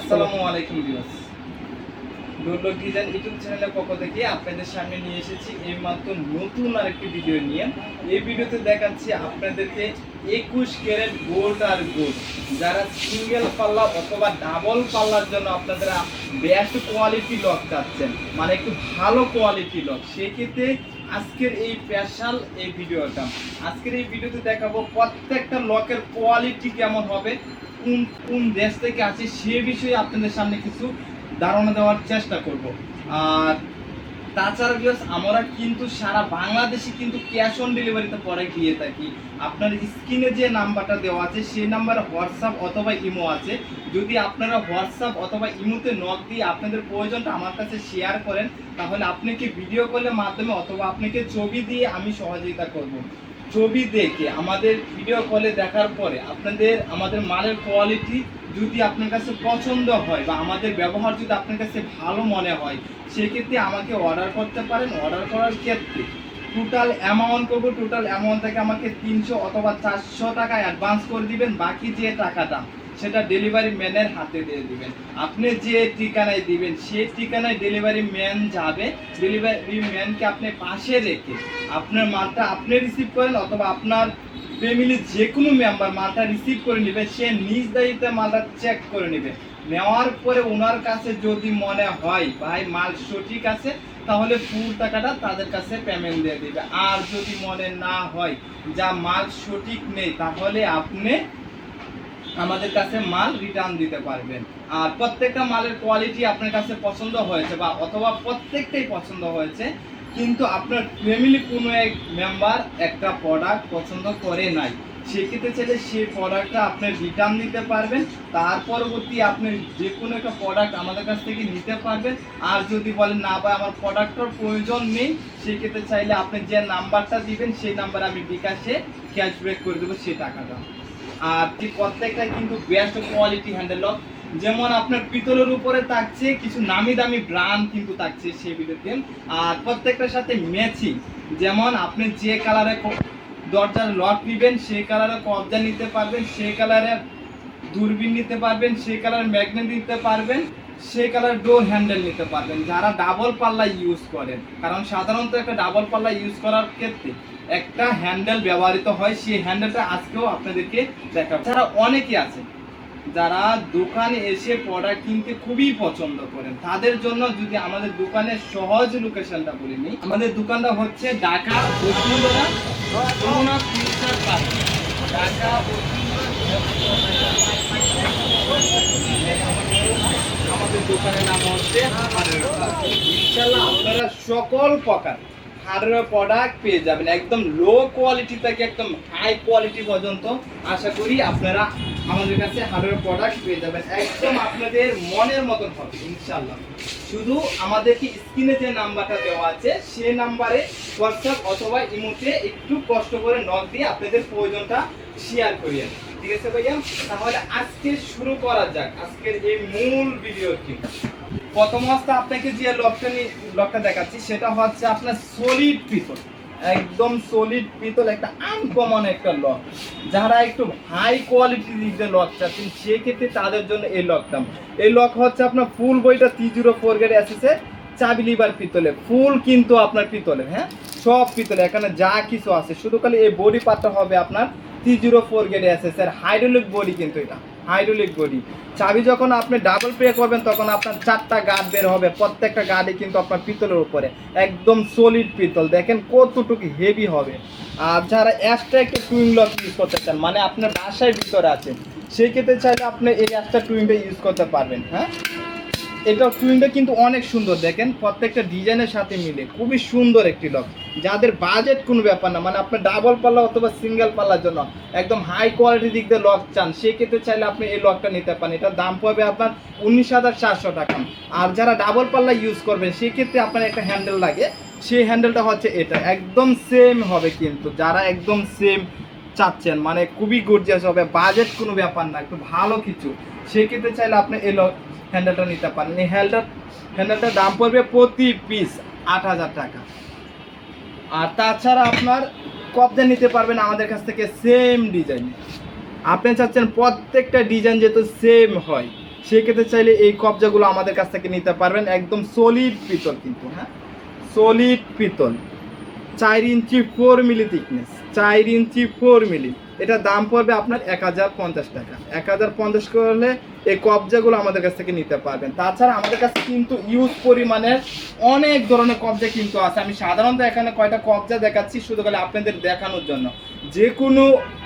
আসসালামু আলাইকুম ভিউয়ার্স, দুর্লভ ডিজাইন ইউটিউব চ্যানেলের পক্ষ থেকে আপনাদের সামনে নিয়ে এসেছি এই মাত্র নতুন আরেকটি ভিডিও নিয়ে। এই ভিডিওতে দেখাচ্ছি আপনাদেরকে 21 ক্যারেট গোল্ড আর গোল্ড যারা সিঙ্গেল পাল্লা অথবা ডাবল পাল্লার জন্য আপনারা বেস্ট কোয়ালিটি লক চাচ্ছেন, মানে একটু ভালো কোয়ালিটি লক, সেক্ষেত্রে আজকের এই স্পেশাল এই ভিডিওটা। আজকের এই ভিডিওতে দেখাবো প্রত্যেকটা লকের কোয়ালিটি কেমন হবে, কোন কোন দেশ থেকে আছে সে বিষয়ে আপনাদের সামনে কিছু ধারণা দেওয়ার চেষ্টা করব। আর তাছাড়া ভিউয়ার্স, আমরা কিন্তু সারা বাংলাদেশে কিন্তু ক্যাশ অন ডেলিভারিতে পরে দিয়ে থাকি। আপনার স্ক্রিনে যে নাম্বারটা দেওয়া আছে সেই নাম্বারে হোয়াটসঅ্যাপ অথবা ইমো আছে। যদি আপনারা হোয়াটসঅ্যাপ অথবা ইমোতে নক দিয়ে আপনাদের প্রয়োজনটা আমার কাছে শেয়ার করেন, তাহলে আপনাকে ভিডিও কলের মাধ্যমে অথবা আপনাকে ছবি দিয়ে আমি সহযোগিতা করব। ছবি দেখে আমাদের ভিডিও কলে দেখার পরে আপনাদের আমাদের মালের কোয়ালিটি যদি আপনার কাছে পছন্দ হয় বা আমাদের ব্যবহার যদি আপনার কাছে ভালো মনে হয়, সেক্ষেত্রে আমাকে অর্ডার করতে পারেন। অর্ডার করার ক্ষেত্রে টোটাল অ্যামাউন্ট করবো, টোটাল অ্যামাউন্ট থেকে আমাকে 300 অথবা 400 টাকা অ্যাডভান্স করে দিবেন। বাকি যে টাকাটা সেটা ডেলিভারি ম্যানের হাতে দিয়ে দিবেন। আপনি যে ঠিকানায় দিবেন সেই ঠিকানায় ডেলিভারি ম্যান যাবে। ডেলিভারি ম্যানকে আপনি পাশে রেখে আপনার মালটা আপনি রিসিভ করেন অথবা আপনার ফ্যামিলির যে কোনো মেম্বার মালটা রিসিভ করে নেবে, সে নিজ দায়িত্বে মালটা চেক করে নেবে। নেওয়ার পরে ওনার কাছে যদি মনে হয় ভাই মাল সঠিক আছে, তাহলে ফুল টাকাটা তাদের কাছে পেমেন্ট দিয়ে দিবে। আর যদি মনে না হয় যা মাল সঠিক নেই, তাহলে আপনি আমাদের কাছে মাল রিটার্ন দিতে পারবেন। আর প্রত্যেকটা মালের কোয়ালিটি আপনার কাছে পছন্দ হয়েছে বা অথবা প্রত্যেকটাই পছন্দ হয়েছে, কিন্তু আপনার ফ্যামিলি কোনো এক মেম্বার একটা প্রোডাক্ট পছন্দ করে নাই, সেক্ষেত্রে চাইলে সেই প্রোডাক্টটা আপনি রিটার্ন দিতে পারবেন। তার পরবর্তী আপনি যে কোনো একটা প্রোডাক্ট আমাদের কাছ থেকে নিতে পারবেন। আর যদি বলেন না ভাই আমার প্রোডাক্টটার প্রয়োজন নেই, সেক্ষেত্রে চাইলে আপনি যে নাম্বারটা দিবেন সেই নাম্বারে আমি বিকাশে ক্যাশব্যাক করে দেবো সেই টাকাটা। আর ঠিক প্রত্যেকটা কিন্তু বেস্ট কোয়ালিটি হ্যান্ডেল লক। যেমন আপনার পিতলের উপরে থাকছে কিছু নামি দামি ব্র্যান্ড কিন্তু থাকছে সেই ভিডিওতে। আর প্রত্যেকটার সাথে ম্যাচিং, যেমন আপনি যে কালারে দরজার লক নেবেন সেই কালারে কবজা নিতে পারবেন, সেই কালারে দূরবীন নিতে পারবেন, সেই কালারের ম্যাগনেট নিতে পারবেন, সেই কালার ডোর হ্যান্ডেল নিতে পারবেন যারা ডাবল পাল্লা ইউজ করেন। কারণ সাধারণত একটা ডাবল পাল্লা ইউজ করার ক্ষেত্রে একটা হ্যান্ডেল ব্যবহৃত হয়, সেই হ্যান্ডেলটা আজকেও আপনাদেরকে দেখাবো। যারা অনেকে আছে যারা দোকানে এসে প্রোডাক্ট কিনতে খুবই পছন্দ করেন, তাদের জন্য যদি আমাদের দোকানের সহজ লোকেশনটা বলে নিই। আমাদের দোকানটা হচ্ছে ঢাকা বসুন্ধরা যমুনা ফিউচার পার্ক। ঢাকা আমাদের দোকানের নাম হচ্ছে ইনশাআল্লাহ আপনারা সকল প্রকার হার্ডওয়্যার প্রোডাক্ট পেয়ে যাবেন, একদম লো কোয়ালিটি থেকে একদম হাই কোয়ালিটি পর্যন্ত। আশা করি আপনারা আমাদের কাছে হার্ডওয়্যার প্রোডাক্ট পেয়ে যাবেন, একদম আপনাদের মনের মতন হবে ইনশাআল্লাহ। শুধু আমাদেরকে স্ক্রিনে যে নাম্বারটা দেওয়া আছে সেই নাম্বারে হোয়াটসঅ্যাপ অথবা ইমোতে একটু কষ্ট করে নক দিয়ে আপনাদের প্রয়োজনটা শেয়ার করিয়েন। ঠিক আছে ভাইয়া, তাহলে আজকে শুরু করা যাক আজকের এই মূল ভিডিওটি। প্রথম অবস্থা আপনাকে যে লকটা দেখাচ্ছি সেটা হচ্ছে আপনার সলিড পিতল, একদম সলিড পিতল, একটা আনকমন একটা লক। যারা একটু হাই কোয়ালিটির দিক দিয়ে লক চাচ্ছেন সেক্ষেত্রে তাদের জন্য এই লকটা। এই লক হচ্ছে আপনার ফুল বইটা 304 গ্রেড এসেছে, চাবি লিভার পিতলে, ফুল কিন্তু আপনার পিতলে, হ্যাঁ সব পিতলে, এখানে যা কিছু আছে শুধু খালি এই বডি পার্টটা হবে আপনার 304 গ্রেড এসেছে। হাইড্রোলিক বডি, কিন্তু এটা হাইড্রোলিক বডি। চাবি যখন আপনি ডাবল প্রে করবেন তখন আপনার 4টা গার্ড বের হবে, প্রত্যেকটা গার্ডই কিন্তু আপনার পিতলের উপরে, একদম সলিড পিতল। দেখেন কতটুকু হেভি হবে। আর যারা এক্সট্রা একটা টুইং লক ইউজ করতে চান, মানে আপনার বাসায় ভিতরে আছে, সেই ক্ষেত্রে চাইলে আপনি এই এক্সট্রা টুইংটা ইউজ করতে পারবেন। হ্যাঁ, এটা টুইংটা কিন্তু অনেক সুন্দর, দেখেন প্রত্যেকটা ডিজাইনের সাথে মিলে খুবই সুন্দর একটি লক। যাদের বাজেট কোনো ব্যাপার না, মানে আপনার ডাবল পাল্লা অথবা সিঙ্গেল পাল্লার জন্য একদম হাই কোয়ালিটির দিক দিয়ে লক চান, সেক্ষেত্রে চাইলে আপনি এই লকটা নিতে পারেন। এটার দাম পড়বে আপনার 19,400 টাকা। আর যারা ডাবল পাল্লা ইউজ করবেন সেক্ষেত্রে আপনার একটা হ্যান্ডেল লাগে, সেই হ্যান্ডেলটা হচ্ছে এটা, একদম সেম হবে। কিন্তু যারা একদম সেম চাচ্ছেন, মানে খুবই গর্জিয়াস হবে, বাজেট কোনো ব্যাপার না, একটু ভালো কিছু, সেক্ষেত্রে চাইলে আপনি এই লক হ্যান্ডেলটা নিতে পারেন। এই হ্যান্ডেলটার দাম পড়বে প্রতি পিস 8,000 টাকা। আর তাছাড়া আপনার কবজা নিতে পারবেন আমাদের কাছ থেকে সেম ডিজাইন। আপনি চাচ্ছেন প্রত্যেকটা ডিজাইন যেহেতু সেম হয়, সেক্ষেত্রে চাইলে এই কবজাগুলো আমাদের কাছ থেকে নিতে পারবেন। একদম সলিড পিতল কিন্তু, হ্যাঁ সলিড পিতল, 4 ইঞ্চি 4 মিলি থিকনেস, 4 ইঞ্চি 4 মিলি। এটা দাম পড়বে আপনার 1050 টাকা। 1050 করলে এই কবজাগুলো আমাদের কাছ থেকে নিতে পারবেন। তাছাড়া আমাদের কাছে কিন্তু ইউজ পরিমাণের অনেক ধরনের কবজা কিন্তু আছে। আমি সাধারণত এখানে কয়টা কবজা দেখাচ্ছি শুধু খালি আপনাদের দেখানোর জন্য। যে কোনো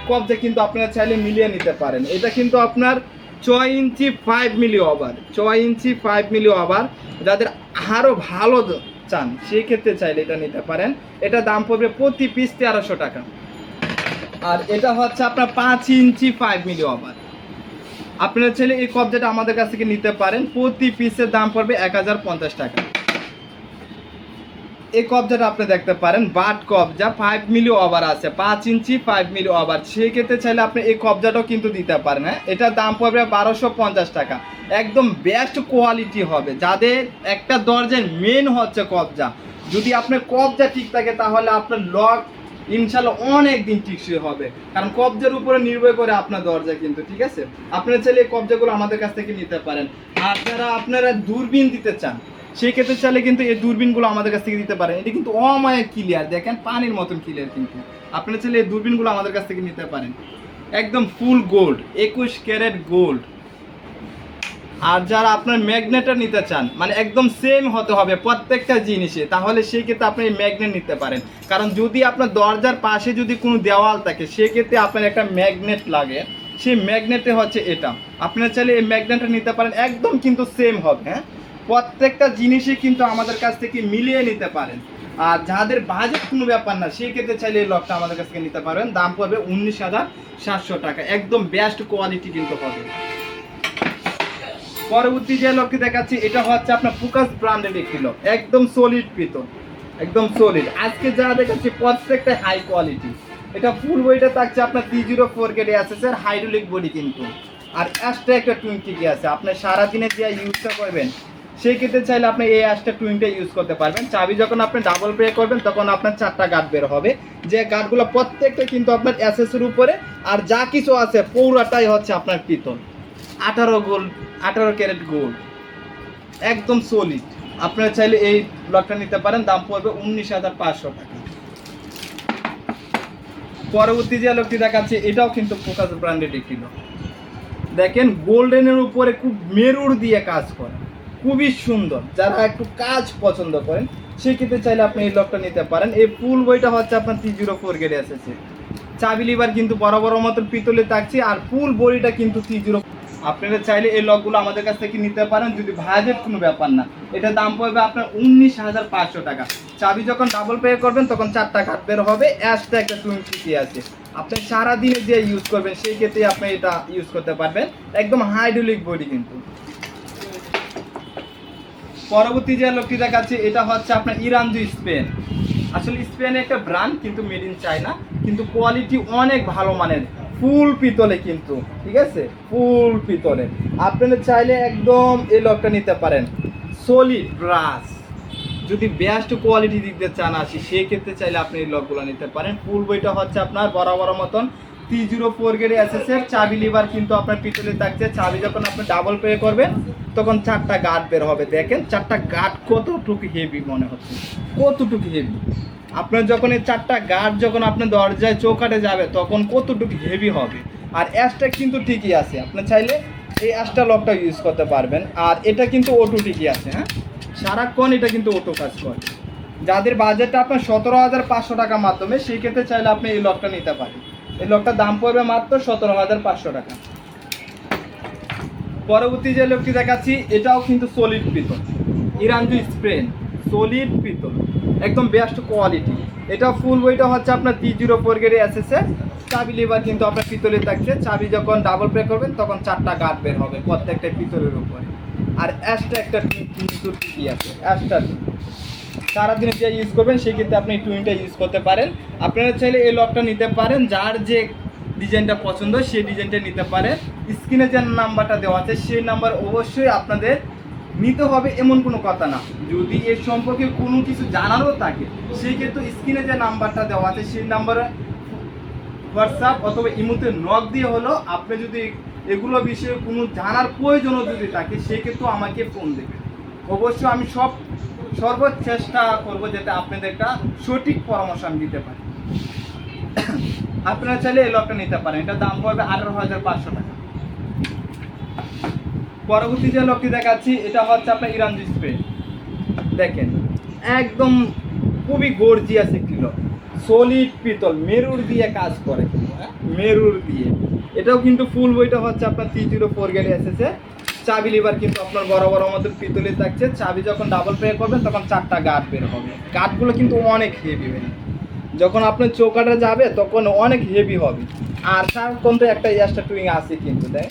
কবজা কিন্তু আপনারা চাইলে মিলিয়ে নিতে পারেন। এটা কিন্তু আপনার 6 ইঞ্চি 5 মিলি ওভার, 6 ইঞ্চি 5 মিলি ওভার। যাদের আরও ভালো চান সেই ক্ষেত্রে চাইলে এটা নিতে পারেন। এটা দাম পড়বে প্রতি পিস 1300 টাকা। আর এটা হচ্ছে আপনার 5 ইঞ্চি 5 মিলি ওভার। আপনারা চাইলে এই কবজাটা আমাদের কাছ থেকে নিতে পারেন। প্রতি পিসের দাম পড়বে 1050 টাকা। এই কবজাটা আপনি দেখতে পারেন বাট কবজা, 5 মিলি ওভার আছে, 5 ইঞ্চি 5 মিলি ওভার। সেই ক্ষেত্রে চাইলে আপনি এই কবজাটাও কিন্তু দিতে পারেন। হ্যাঁ, এটার দাম পড়বে 1250 টাকা। একদম বেস্ট কোয়ালিটি হবে। যাদের একটা দরজার মেন হচ্ছে কবজা, যদি আপনার কবজা ঠিক থাকে তাহলে আপনার লক ইনশাল্লাহ অনেক দিন টিকসই হবে, কারণ কবজার উপরে নির্ভর করে আপনার দরজা কিন্তু, ঠিক আছে। আপনারা চাইলে এই কবজাগুলো আমাদের কাছ থেকে নিতে পারেন। আর যারা আপনারা দূরবীন দিতে চান সেই ক্ষেত্রে চাইলে কিন্তু এই দূরবীনগুলো আমাদের কাছ থেকে দিতে পারেন। এটা কিন্তু অমায়ের ক্লিয়ার, দেখেন পানির মতন ক্লিয়ার কিন্তু। আপনারা চাইলে এই দূরবীনগুলো আমাদের কাছ থেকে নিতে পারেন। একদম ফুল গোল্ড, 21 ক্যারেট গোল্ড। আর যারা আপনার ম্যাগনেটটা নিতে চান, মানে একদম সেম হতে হবে প্রত্যেকটা জিনিসে, তাহলে সেই ক্ষেত্রে আপনি এই ম্যাগনেট নিতে পারেন। কারণ যদি আপনার দরজার পাশে যদি কোনো দেওয়াল থাকে সেক্ষেত্রে আপনার একটা ম্যাগনেট লাগে, সেই ম্যাগনেটে হচ্ছে এটা। আপনারা চাইলে এই ম্যাগনেটটা নিতে পারেন, একদম কিন্তু সেম হবে। হ্যাঁ, প্রত্যেকটা জিনিসই কিন্তু আমাদের কাছ থেকে মিলিয়ে নিতে পারেন। আর যাদের বাজেট কোনো ব্যাপার না সেই ক্ষেত্রে চাইলে এই লকটা আমাদের কাছ থেকে নিতে পারবেন। দাম পড়বে 19,700 টাকা। একদম বেস্ট কোয়ালিটি কিন্তু হবে। পরবর্তী যে লকটি দেখাচ্ছি এটা হচ্ছে আপনার ফোকাস ব্র্যান্ডের একটি লক, একদম সলিড পিতল, একদম সলিড। আজকে যা দেখাচ্ছি প্রত্যেকটা হাই কোয়ালিটি। এটা ফুল বডিটা থাকছে আপনার 304 গ্রেডে আছে স্যার, হাইড্রোলিক বডি কিন্তু। আর অ্যাশটা একটা 20 কি আছে, আপনি সারাদিনে যে ইউজটা করবেন সেই ক্ষেত্রে চাইলে আপনি এই অ্যাশটা 20 ইউজ করতে পারবেন। চাবি যখন আপনি ডাবল প্রে করবেন তখন আপনার 4টা গার্ড বের হবে, যে গার্ডগুলো প্রত্যেকটা কিন্তু আপনার অ্যাসেসের উপরে। আর যা কিছু আছে পুরাটাই হচ্ছে আপনার পিতল, 18 ক্যারেট গোল্ড, একদম সলিড। আপনারা চাইলে এই ব্লকটা নিতে পারেন। দাম পড়বে 19,500 টাকা। পরবর্তী যে লকটি দেখাচ্ছে এটাও কিন্তু ফোকাস ব্র্যান্ডেড একটি লক। দেখেন গোল্ডেনের উপরে খুব মেরুর দিয়ে কাজ করে, খুবই সুন্দর। যারা একটু কাজ পছন্দ করেন সেই ক্ষেত্রে চাইলে আপনি এই লকটা নিতে পারেন। এই ফুল বইটা হচ্ছে আপনার 304 গ্রেডে এসেছে। চাবি লিভার কিন্তু বড় বড় মতন পিতলে থাকছে, আর ফুল বডিটা কিন্তু 30। আপনারা চাইলে এই লকগুলো আমাদের কাছ থেকে নিতে পারেন, যদি বাজেট কোনো ব্যাপার না। এটা দাম পড়বে আপনার 19,500 টাকা। চাবি যখন ডাবল পে করবেন তখন 4টা কাঠ বের হবে। অ্যাশটা একটা 20 আছে, আপনি সারাদিনে যে ইউজ করবেন সেই ক্ষেত্রে আপনি এটা ইউজ করতে পারবেন। একদম হাইড্রোলিক বডি কিন্তু। পরবর্তী যে লকটি দেখাচ্ছি এটা হচ্ছে আপনার ইরানজু স্পেন। আসলে স্পেনে একটা ব্র্যান্ড কিন্তু মেড ইন চায়না, কিন্তু কোয়ালিটি অনেক ভালো মানের, ফুল পিতলে কিন্তু, ঠিক আছে, ফুল পিতলে। আপনারা চাইলে একদম এই লকটা নিতে পারেন। সলিড ব্রাশ, যদি বেস্ট কোয়ালিটি দিতে চান আসি সেই ক্ষেত্রে চাইলে আপনি এই লকগুলো নিতে পারেন। ফুল বইটা হচ্ছে আপনার বড় বড় মতন 304 গ্রেডে এসএসএর। চাবি লিভার কিন্তু আপনার পিতলে থাকছে। চাবি যখন আপনি ডাবল পে করবেন তখন 4টা গার্ড বের হবে। দেখেন 4টা গার্ড কতটুকু হেভি মনে হচ্ছে, কতটুকু হেভি। আপনার যখন এই 4টা গার্ড যখন আপনার দরজায় চৌকাটে যাবে তখন কতটুকু হেভি হবে। আর অ্যাশটা কিন্তু ঠিকই আছে, আপনি চাইলে এই অ্যাশটা লকটা ইউজ করতে পারবেন। আর এটা কিন্তু অটো ঠিকই আছে, হ্যাঁ সারাক্ষণ এটা কিন্তু অটো কাজ করে। যাদের বাজেটটা আপনার 17,500 টাকার মাধ্যমে সেই ক্ষেত্রে চাইলে আপনি এই লকটা নিতে পারেন। এই লকটার দাম পড়বে মাত্র 17,500 টাকা। পরবর্তী যে লকটি দেখাচ্ছি এটাও কিন্তু সলিড পিতল, ইরানজু স্পেন, সলিড পিতল, একদম বেস্ট কোয়ালিটি। এটা ফুল বইটা হচ্ছে আপনার 304 গ্রেডে এসেছে। চাবি লিভার কিন্তু আপনার পিতলে থাকছে। চাবি যখন ডাবল প্রে করবেন তখন 4টা গার্ড বের হবে প্রত্যেকটা পিতলের উপরে। আর অ্যাশটা একটা কিন্তু ঠিকই আছে, অ্যাশটা সারাদিনে যে ইউজ করবেন সেই ক্ষেত্রে আপনি 20 ইউজ করতে পারেন। আপনারা চাইলে এই লকটা নিতে পারেন, যার যে ডিজাইনটা পছন্দ সেই ডিজাইনটা নিতে পারেন। স্ক্রিনে যে নাম্বারটা দেওয়া আছে সেই নাম্বার অবশ্যই আপনাদের নিতে হবে এমন কোনো কথা না। যদি এর সম্পর্কে কোনো কিছু জানারও থাকে সেই ক্ষেত্রে স্ক্রিনে যে নাম্বারটা দেওয়া আছে সেই নাম্বারে হোয়াটসঅ্যাপ অথবা ইমোতে নক দিয়ে হলো আপনি যদি এগুলো বিষয়ে কোনো জানার প্রয়োজনও যদি থাকে সে কিন্তু আমাকে ফোন দেবে। অবশ্যই আমি সর্বোচ্চ চেষ্টা করবো যাতে আপনাদের একটা সঠিক পরামর্শ আমি দিতে পারি। আপনারা চাইলে এই লকটা নিতে পারেন, এটার দাম পড়বে 18,500 টাকা। পরবর্তী যে লকটি দেখাচ্ছি এটা হচ্ছে আপনার ইরান ডিসপ্লে। দেখেন একদম খুবই গর্জিয়াস একটি লক, সলিড পিতল, মেরুর দিয়ে কাজ করে, মেরুর দিয়ে। এটাও কিন্তু ফুল বইটা হচ্ছে আপনার 304 গেলে এসেছে। চাবি লিভার কিন্তু আপনার বড় বড় মতন পিতলে থাকছে। চাবি যখন ডাবল প্লে করবেন তখন 4টা গার্ড বের হবে। গার্ডগুলো কিন্তু অনেক হেভি, যখন আপনার চৌকাটা যাবে তখন অনেক হেভি হবে। আর সারাক্ষণ তো একটা এক্সট্রা টুইং আছে কিন্তু, দেখ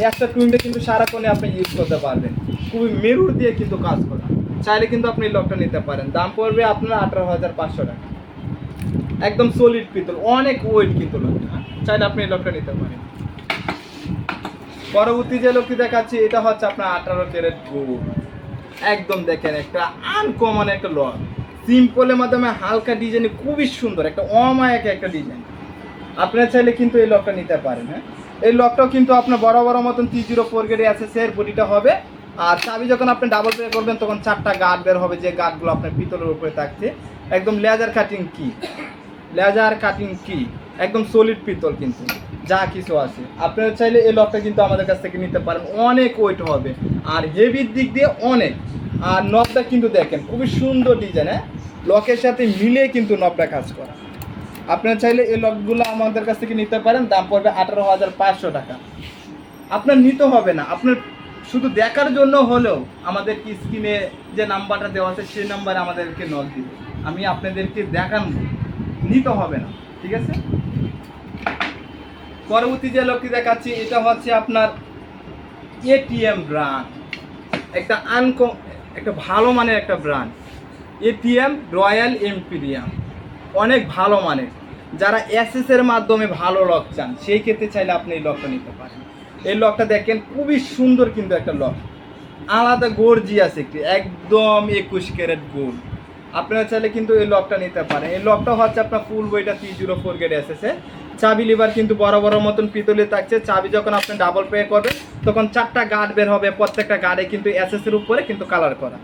এক্সট্রা টুইংটা কিন্তু সারাক্ষণে আপনি ইউজ করতে পারবেন। খুবই মেরুর দিয়ে কিন্তু কাজ করা। চাইলে কিন্তু আপনি এই লকটা নিতে পারেন, দাম পড়বে আপনার 18,500 টাকা। একদম সলিড পিতল, অনেক ওয়েট কিন্তু লকটা, চাইলে আপনি এই লকটা নিতে পারেন। পরবর্তী যে লকটি দেখাচ্ছি এটা হচ্ছে আপনার 18 ক্যারেট গোল্ড। একদম দেখেন একটা আনকমন একটা লক, সিম্পলের মাধ্যমে হালকা ডিজাইনে খুবই সুন্দর একটা অমায়িক একটা ডিজাইন। আপনারা চাইলে কিন্তু এই লকটা নিতে পারেন। হ্যাঁ, এই লকটাও কিন্তু আপনার বড় বড় মতন 304 গেটে আছে, এর বডিটা হবে। আর চাবি যখন আপনি ডাবল প্লে করবেন তখন 4টা গার্ড বের হবে, যে গার্ডগুলো আপনার পিতলের উপরে থাকছে। একদম লেজার কাটিং কি, লেজার কাটিং কি, একদম সলিড পিতল কিন্তু যা কিছু আছে। আপনারা চাইলে এই লকটা কিন্তু আমাদের কাছ থেকে নিতে পারেন, অনেক ওয়েট হবে আর হেভির দিক দিয়ে অনেক। আর নবটা কিন্তু দেখেন খুবই সুন্দর ডিজাইন, হ্যাঁ লকের সাথে মিলে কিন্তু নবটা কাজ করা। আপনারা চাইলে এই লকগুলো আমাদের কাছ থেকে নিতে পারেন, দাম পড়বে 18,500 টাকা। আপনার নিতে হবে না, আপনার শুধু দেখার জন্য হলেও আমাদের কি স্ক্রিনে যে নাম্বারটা দেওয়া আছে সেই নাম্বারে আমাদেরকে নক দিবে, আমি আপনাদেরকে দেখান, নিতে হবে না, ঠিক আছে। পরবর্তী যে লকটি দেখাচ্ছি এটা হচ্ছে আপনার এটিএম ব্র্যান্ড, একটা ভালো মানের একটা ব্র্যান্ড, এটিএম রয়্যাল এম্পিরিয়াম, অনেক ভালো মানের। যারা এসএস এর মাধ্যমে ভালো লক চান সেই ক্ষেত্রে চাইলে আপনি এই লকটা নিতে পারেন। এই লকটা দেখেন খুবই সুন্দর কিন্তু একটা লক, আলাদা গর্জিয়াস একটি, একদম 21 ক্যারেট গোল্ড। আপনারা চাইলে কিন্তু এই লকটা নিতে পারেন। এই লকটা হচ্ছে আপনার ফুল বইটা 304 গেটে এসেছে। চাবি লিভার কিন্তু বড় বড় মতন পিতলে থাকছে। চাবি যখন আপনি ডাবল প্লে করবেন তখন 4টা গার্ড বের হবে, প্রত্যেকটা গার্ডে কিন্তু এসএস এর উপরে কিন্তু কালার করা,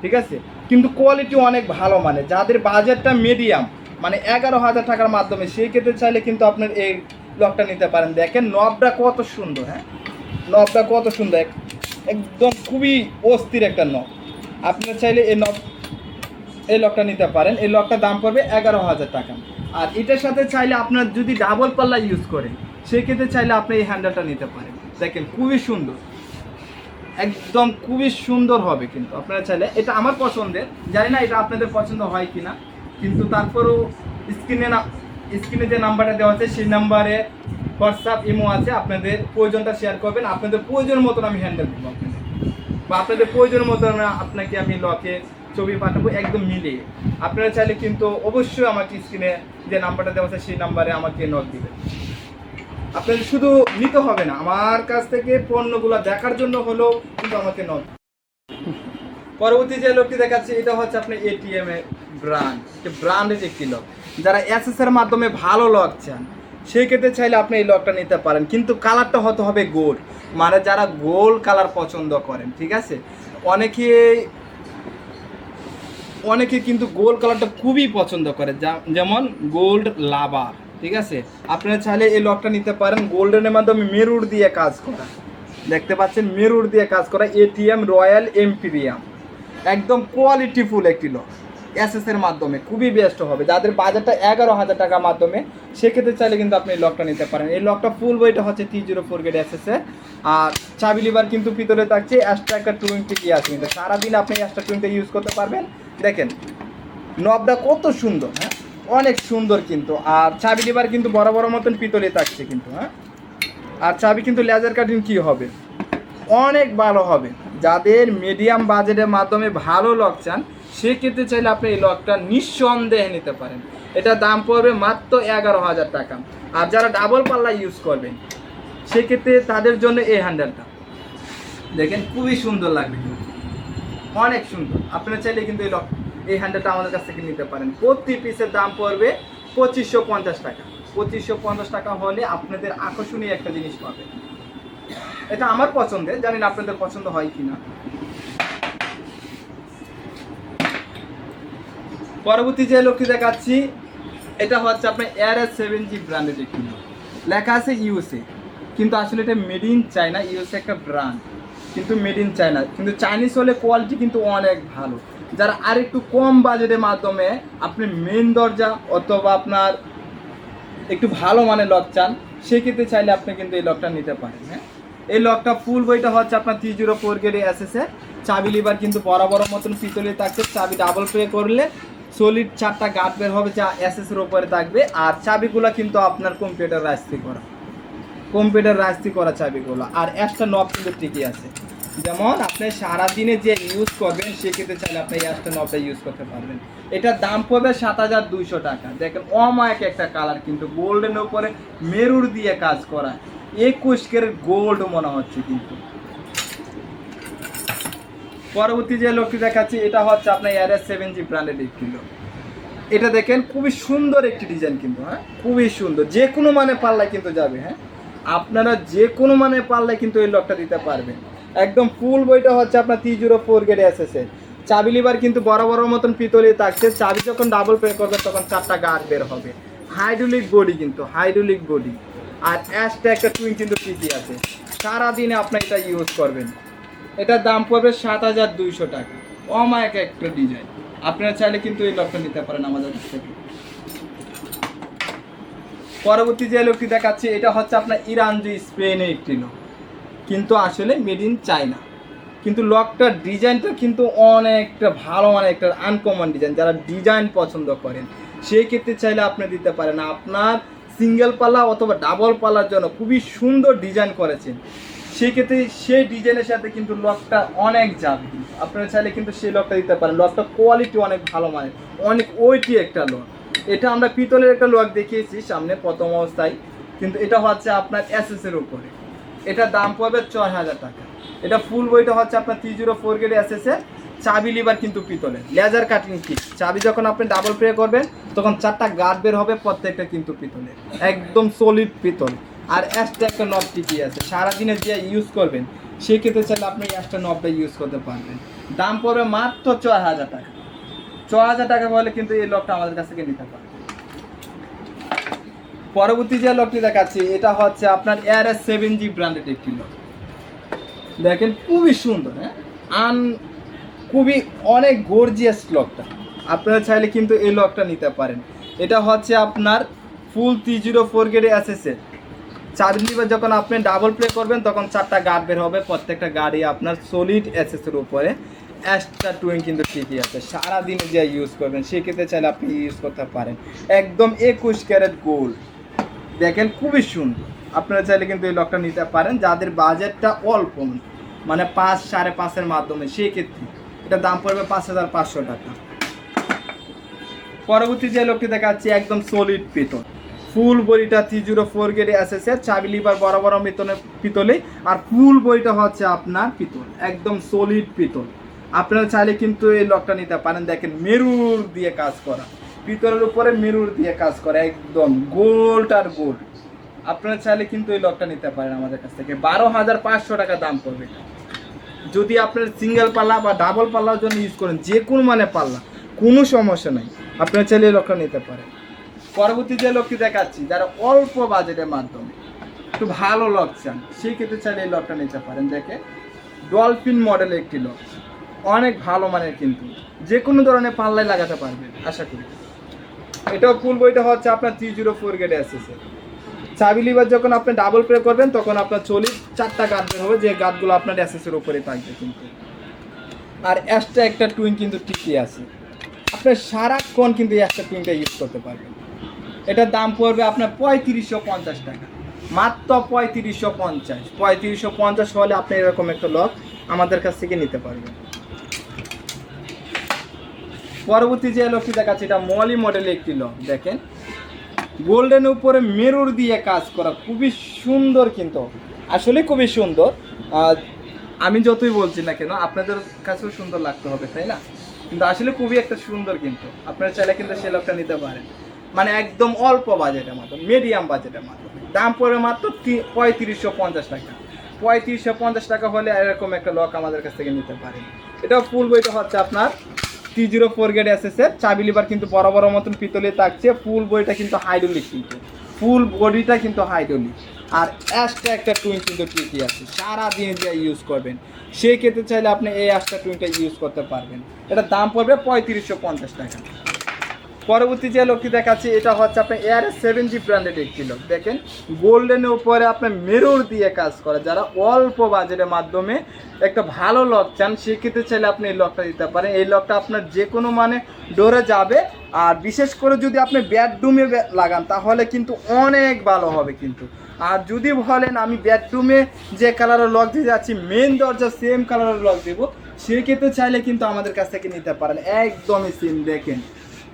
ঠিক আছে। কিন্তু কোয়ালিটি অনেক ভালো, মানে যাদের বাজেটটা মিডিয়াম মানে 11,000 টাকার মাধ্যমে সেই ক্ষেত্রে চাইলে কিন্তু আপনার এই লকটা নিতে পারেন। দেখেন নবটা কত সুন্দর, হ্যাঁ নবটা কত সুন্দর, একদম খুবই অস্থির একটা নব। আপনারা চাইলে এই লকটা নিতে পারেন। এই লকটার দাম পড়বে 11,000 টাকা। আর এটার সাথে চাইলে আপনার যদি ডাবল পাল্লা ইউজ করেন সেক্ষেত্রে চাইলে আপনি এই হ্যান্ডেলটা নিতে পারেন। দেখেন খুবই সুন্দর, একদম খুবই সুন্দর হবে কিন্তু। আপনারা চাইলে, এটা আমার পছন্দের, জানি না এটা আপনাদের পছন্দ হয় কিনা, কিন্তু তারপরেও স্ক্রিনে যে নাম্বারটা দেওয়া আছে সেই নাম্বারে হোয়াটসঅ্যাপ ইমো আছে, আপনাদের প্রয়োজনটা শেয়ার করবেন। আপনাদের প্রয়োজন মতন আমি হ্যান্ডেল দেবো আপনাদের, বা আপনাদের প্রয়োজন মতন আপনাকে আমি লকে ছবি পাঠাবো একদম মিলিয়ে। আপনারা চাইলে কিন্তু অবশ্যই আমাকে স্ক্রিনে যে নাম্বারটা দেওয়া আছে সেই নাম্বারে আমাকে নক দিবেন। আপনাদের শুধু নিতে হবে না, আমার কাছ থেকে পণ্যগুলো দেখার জন্য হলেও কিন্তু আমাকে নক। পরবর্তী যে লকটি দেখাচ্ছি এটা হচ্ছে আপনার এটিএম এর ব্র্যান্ডের একটি লক। যারা এসএস এর মাধ্যমে ভালো লক চান সেই ক্ষেত্রে চাইলে আপনি এই লকটা নিতে পারেন, কিন্তু কালারটা হতে হবে গোল্ড, মানে যারা গোল্ড কালার পছন্দ করেন, ঠিক আছে। অনেকে কিন্তু গোল্ড কালারটা খুবই পছন্দ করে, যেমন গোল্ড লাভার, ঠিক আছে। আপনারা চাইলে এই লকটা নিতে পারেন। গোল্ডেনের মাধ্যমে মেরুর দিয়ে কাজ করা, দেখতে পাচ্ছেন মেরুর দিয়ে কাজ করা, এটিএম রয়্যাল এম্পিরিয়াম, একদম কোয়ালিটিফুল একটি লক। এসএস এর মাধ্যমে খুবই বেস্ট হবে। যাদের বাজেটটা 11,000 টাকার মাধ্যমে সেক্ষেত্রে চাইলে কিন্তু আপনি এই লকটা নিতে পারেন। এই লকটা ফুল বইটা হচ্ছে 304 গেট এসএস এর। আর চাবি লিভার কিন্তু ভিতরে থাকছে, এক্সট্রা একটা টুইংটি কি আছে কিন্তু, সারাদিন আপনি এক্সট্রা টুইংটা ইউজ করতে পারবেন। দেখেন নবটা কত সুন্দর, হ্যাঁ অনেক সুন্দর কিন্তু। আর চাবি লিভার কিন্তু বড় বড় মতন পিতলে থাকছে কিন্তু, হ্যাঁ। আর চাবি কিন্তু লেজার কাটিং কি হবে, অনেক ভালো হবে। যাদের মিডিয়াম বাজেটের মাধ্যমে ভালো লক চান সেক্ষেত্রে চাইলে আপনি এই লকটা নিঃসন্দেহে নিতে পারেন। এটা দাম পড়বে মাত্র 11,000 টাকা। আর যারা ডাবল পাল্লা ইউজ করবেন সেক্ষেত্রে তাদের জন্য এই হ্যান্ডেলটা দেখেন খুবই সুন্দর লাগবে, অনেক সুন্দর। আপনারা চাইলে কিন্তু এই হ্যান্ডেলটা আমাদের কাছ থেকে নিতে পারেন। প্রতি পিসের দাম পড়বে 2550 টাকা। 2550 টাকা হলে আপনাদের আকর্ষণীয় একটা জিনিস পাবেন। এটা আমার পছন্দের, জানি না আপনাদের পছন্দ হয় কিনা। পরবর্তী যে লোকটি দেখাচ্ছি এটা হচ্ছে আপনার ARS-7G ব্র্যান্ডের একটি লোক, লেখা আছে ইউএসএ, কিন্তু আসলে এটা মেড ইন চায়না। ইউএসএ একটা ব্র্যান্ড, কিন্তু মেড ইন চায়না, কিন্তু চাইনিজ হলে কোয়ালিটি কিন্তু অনেক ভালো। যারা আর একটু কম বাজেটের মাধ্যমে আপনি মেন দরজা অথবা আপনার একটু ভালো মানের লক চান, সেক্ষেত্রে চাইলে আপনি কিন্তু এই লকটা নিতে পারেন। হ্যাঁ, এই লকটা ফুল বইটা হচ্ছে আপনার 304 গ্রেডে এসেছে। চাবি লিভার কিন্তু বরাবর মতন পিতলে থাকছে। চাবি ডাবল প্লে করলে সলিড 4টা গার্ড বের হবে, যা এসএসের উপরে থাকবে। আর চাবিগুলো কিন্তু আপনার কম্পিউটার রাস্তি করা চাবিগুলো। আর একটা নব কিন্তু ঠিকই আছে, যেমন আপনি সারাদিনে যে ইউজ করবেন সেক্ষেত্রে চাইলে আপনি এই একটা নবটা ইউজ করতে পারবেন। এটার দাম পড়বে 7200 টাকা। দেখেন অমায়িক একটা কালার, কিন্তু গোল্ডের উপরে মেরুর দিয়ে কাজ করা, 21 ক্যারেট গোল্ড মনে হচ্ছে কিন্তু। পরবর্তী যে লোকটি দেখাচ্ছি এটা হচ্ছে আপনার ARS-7G ব্র্যান্ডের একটি লোক। এটা দেখেন খুবই সুন্দর একটি ডিজাইন কিন্তু। হ্যাঁ, খুবই সুন্দর, যে কোনো মানে পাল্লায় কিন্তু যাবে। হ্যাঁ, আপনারা যে কোনো মানে পাল্লায় কিন্তু এই লকটা দিতে পারবেন। একদম ফুল বইটা হচ্ছে আপনার 304 গ্রেডে এসেছে। চাবি লিভার কিন্তু বড় বড় মতন পিতলে থাকছে। চাবি যখন ডাবল প্লে করবেন তখন 4টা গার্ড বের হবে। হাইড্রোলিক বডি কিন্তু, হাইড্রোলিক বডি। আর অ্যাশটা একটা টুইন কিন্তু ঠিকই আছে। সারাদিনে আপনি এটা ইউজ করবেন। এটার দাম পড়বে 7200 টাকা। অমায়িক একটা ডিজাইন, আপনারা চাইলে কিন্তু এই লকটা নিতে পারেন আমাদের কাছ থেকে। পরবর্তী যে লোকটি দেখাচ্ছি এটা হচ্ছে আপনার ইরানজি স্পেনের একটি লক, কিন্তু আসলে মেড ইন চায়না। কিন্তু লকটার ডিজাইনটা কিন্তু অনেকটা ভালো, মানে একটা আনকমন ডিজাইন। যারা ডিজাইন পছন্দ করেন সেই ক্ষেত্রে চাইলে আপনি দিতে পারেন। আপনার সিঙ্গেল পাল্লা অথবা ডাবল পাল্লার জন্য খুবই সুন্দর ডিজাইন করেছেন, সেক্ষেত্রে সেই ডিজাইনের সাথে কিন্তু লকটা অনেক যাবে। আপনারা চাইলে কিন্তু সেই লকটা দিতে পারেন। লকটা কোয়ালিটি অনেক ভালো, মানে অনেক ওয়েটি একটা লক। এটা আমরা পিতলের একটা লক দেখিয়েছি সামনে প্রথম অবস্থায়, কিন্তু এটা হচ্ছে আপনার এসএসের উপরে। এটার দাম পড়বে 6000 টাকা। এটা ফুল বইটা হচ্ছে আপনার 304 গ্রেড এসএসের। চাবি লিভার কিন্তু পিতলের, লেজার কাটিং কিট। চাবি যখন আপনি ডাবল প্লে করবেন তখন 4টা গার্ড বের হবে, প্রত্যেকটা কিন্তু পিতলের, একদম সলিড পিতল। আর এক্সট্রা একটা নব ঠিকই আছে। সারাদিনে যে ইউজ করবেন সেক্ষেত্রে চাইলে আপনি এক্সট্রা নবটা ইউজ করতে পারবেন। দাম পড়বে মাত্র 6000 টাকা। 6000 টাকা বলে কিন্তু এই লকটা আমাদের কাছ থেকে নিতে পারেন। পরবর্তী যে লকটি দেখাচ্ছি এটা হচ্ছে আপনার ARS-7G ব্র্যান্ডেড একটি লক। দেখেন খুবই সুন্দর। হ্যাঁ, খুবই অনেক গর্জিয়াস লকটা। আপনারা চাইলে কিন্তু এই লকটা নিতে পারেন। এটা হচ্ছে আপনার ফুল 304 গ্রেডে এসএসএর। চাবি লিভার যখন আপনি ডাবল প্লে করবেন তখন 4টা গার্ড বের হবে, প্রত্যেকটা গাড়ি আপনার সলিড এসএসের উপরে। অ্যাশটা টুইন কিন্তু ঠিকই আছে। সারাদিনে যে ইউজ করবেন সেক্ষেত্রে চাইলে আপনি ইউজ করতে পারেন। একদম 21 ক্যারেট গোল্ড। দেখেন খুবই সুন্দর, আপনারা চাইলে কিন্তু এই লকটা নিতে পারেন। যাদের বাজেটটা অল্প, মানে 5-5.5-এর মাধ্যমে, সেই ক্ষেত্রে এটা দাম পড়বে 5500 টাকা। পরবর্তী যে লকটি দেখাচ্ছি একদম সলিড পিতল, ফুল বডিটা 304 গ্রেডে এসেছে। চাবি লিভার বড় বড় পিতলে, আর ফুল বডিটা হচ্ছে আপনার পিতল, একদম সলিড পিতল। আপনারা চাইলে কিন্তু এই লকটা নিতে পারেন। দেখেন মেরুর দিয়ে কাজ করা, পিতলের উপরে মেরুর দিয়ে কাজ করা, একদম গোল্ড আর গোল্ড। আপনারা চাইলে কিন্তু এই লকটা নিতে পারেন আমাদের কাছ থেকে। 12500 টাকা দাম পড়বে। যদি আপনার সিঙ্গেল পাল্লা বা ডাবল পাল্লার জন্য ইউজ করেন, যে কোনো মানে পাল্লা, কোনো সমস্যা নাই, আপনারা চাইলে এই লকটা নিতে পারেন। পরবর্তী যে লকটি দেখাচ্ছি যারা অল্প বাজেটের মাধ্যমে একটু ভালো লক চান সেই ক্ষেত্রে চাইলে এই লকটা নিতে পারেন। দেখে ডলফিন মডেলের একটি লক, অনেক ভালো মানের, কিন্তু যে কোনো ধরনের পাল্লায় লাগাতে পারবেন আশা করি। এটাও ফুল বইটা হচ্ছে আপনার 304 গ্রেডে এসেছে। চাবি লিভার যখন আপনি ডাবল প্লে করবেন তখন আপনার 4টা গার্ড বের হবে, যে গার্ডগুলো আপনার এসএসের উপরে থাকবে কিন্তু। আর এক্সট্রা একটা টুইন কিন্তু ঠিকই আছে। আপনার সারাক্ষণ কিন্তু এই একটা টুইনটা ইউজ করতে পারবেন। এটার দাম পড়বে আপনার 3550 টাকা, মাত্র 3550 হলে আপনি এরকম একটা লক আমাদের কাছ থেকে নিতে পারবেন। পরবর্তী যে লকটি দেখাচ্ছে এটা মলি মডেলের একটি লক। দেখেন গোল্ডেন উপরে মেরুর দিয়ে কাজ করা, খুবই সুন্দর, কিন্তু আসলে খুবই সুন্দর। আমি যতই বলছি না কেন আপনাদের কাছেও সুন্দর লাগতে হবে, তাই না? কিন্তু আসলে খুবই একটা সুন্দর, কিন্তু আপনারা চাইলে কিন্তু সেই লকটা নিতে পারেন। মানে একদম অল্প বাজেটের মতো, মিডিয়াম বাজেটের মতো, দাম পড়বে মাত্র 3550 টাকা। 3550 টাকা হলে এরকম একটা লক আমাদের কাছ থেকে নিতে পারেন। এটাও ফুল বইটা হচ্ছে আপনার T04 গ্রেড এসএসএর, চাবি লিভার কিন্তু বড় বড় মতন পিতলে থাকছে। ফুল বইটা কিন্তু হাইড্রোলিক, কিন্তু ফুল বডিটা কিন্তু হাইড্রোলিক। আর এক্সট্রা একটা টুইন কিন্তু ঠিকই আছে, সারাদিন যা ইউজ করবেন সেই ক্ষেত্রে চাইলে আপনি এই এক্সট্রা টুইনটা ইউজ করতে পারবেন। এটার দাম পড়বে 3550 টাকা। পরবর্তী যে লোকটি দেখাচ্ছি এটা হচ্ছে আপনার AR-7G ব্র্যান্ডেড একটি লক। দেখেন গোল্ডেনের উপরে আপনার মেরর দিয়ে কাজ করে, যারা অল্প বাজেটের মাধ্যমে একটা ভালো লক চান সেক্ষেত্রে চাইলে আপনি এই লকটা দিতে পারেন। এই লকটা আপনার যে কোনো মানে ডোরে যাবে, আর বিশেষ করে যদি আপনি বেডরুমে লাগান তাহলে কিন্তু অনেক ভালো হবে কিন্তু। আর যদি বলেন আমি বেডরুমে যে কালারের লক দিয়ে যাচ্ছি মেন দরজা সেম কালারের লক দেবো, সেক্ষেত্রে চাইলে কিন্তু আমাদের কাছ থেকে নিতে পারেন, একদমই সেম। দেখেন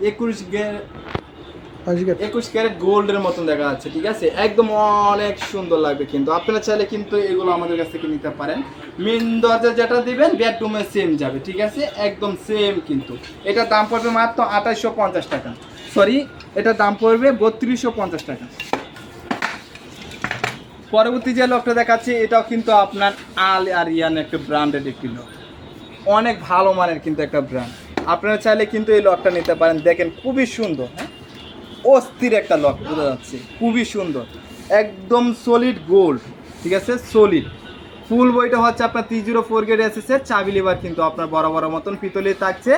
21 ক্যারেট গোল্ডের মতন দেখা যাচ্ছে, ঠিক আছে, একদম অনেক সুন্দর লাগবে কিন্তু। আপনারা চাইলে কিন্তু এগুলো আমাদের কাছ থেকে নিতে পারেন। মেন দরজা যেটা দিবেন বেডরুমে সেম যাবে, ঠিক আছে, একদম সেম কিন্তু। এটার দাম পড়বে মাত্র 2850 টাকা, সরি এটার দাম পড়বে 3250 টাকা। পরবর্তী যে লকটা দেখাচ্ছি এটাও কিন্তু আপনার আল আরিয়ান একটা ব্র্যান্ডেড একটি লক, অনেক ভালো মানের কিন্তু একটা ব্র্যান্ড। আপনারা চাইলে কিন্তু এই লকটা নিতে পারেন। দেখেন খুবই সুন্দর, হ্যাঁ, অস্থির একটা লক বোঝা যাচ্ছে, খুবই সুন্দর, একদম সলিড গোল্ড, ঠিক আছে, সলিড। ফুল বইটা হচ্ছে আপনার T04 গ্রেড এসএসএর, চাবি লিভার কিন্তু আপনার বড় বড় মতন পিতলে থাকছে,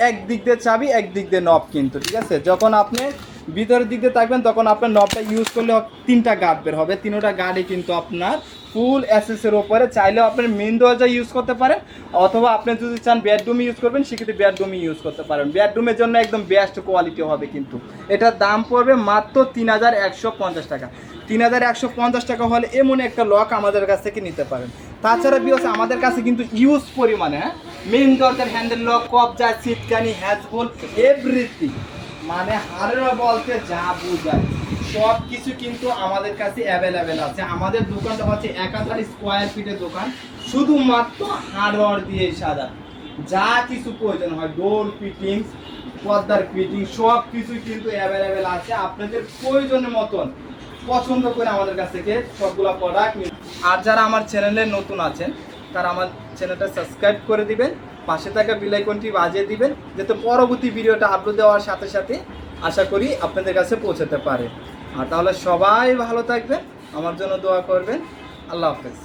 একদিক দিয়ে চাবি একদিক দিয়ে নব কিন্তু, ঠিক আছে। যখন আপনি ভিতরের দিক দিয়ে থাকবেন তখন আপনার নবটা ইউজ করলে 3টা গার্ড বের হবে, 3টা গার্ডই কিন্তু আপনার ফুল এসএসের ওপরে। চাইলেও আপনার মেন দরজা ইউজ করতে পারেন, অথবা আপনি যদি চান বেডরুমে ইউজ করবেন সেক্ষেত্রে বেডরুমে ইউজ করতে পারেন। বেডরুমের জন্য একদম বেস্ট কোয়ালিটি হবে কিন্তু। এটার দাম পড়বে মাত্র 3150 টাকা। 3150 টাকা হলে এমন একটা লক আমাদের কাছ থেকে নিতে পারেন। তাছাড়া বিকজ আমাদের কাছে কিন্তু ইউজ পরিমাণে, হ্যাঁ, মেন দরজার হ্যান্ডেল লক, কবজা, সিটকানি, হ্যাজবল, এভরিথিং মানে হাড়ের বলতে যা বোঝায় সব কিছু কিন্তু আমাদের কাছে অ্যাভেলেবেল আছে। আমাদের দোকানটা হচ্ছে 1000 স্কোয়ার ফিটের দোকান, শুধুমাত্র হার্ডওয়্যার দিয়ে সাজা। যা কিছু প্রয়োজন হয়, ডোর ফিটিংস, পর্দার ফিটিং, সব কিছুই কিন্তু অ্যাভেলেবেল আছে। আপনাদের প্রয়োজনের মতন পছন্দ করে আমাদের কাছ থেকে সবগুলো প্রোডাক্ট। আর যারা আমার চ্যানেলে নতুন আছেন তারা আমার চ্যানেলটা সাবস্ক্রাইব করে দিবেন, পাশে থাকা বেল আইকনটি বাজিয়ে দিবেন, যাতে পরবর্তী ভিডিওটা আপলোড দেওয়ার সাথে সাথে আশা করি আপনাদের কাছে পৌঁছাতে পারে। আর তাহলে সবাই ভালো থাকবেন, আমার জন্য দোয়া করবেন। আল্লাহ হাফেজ।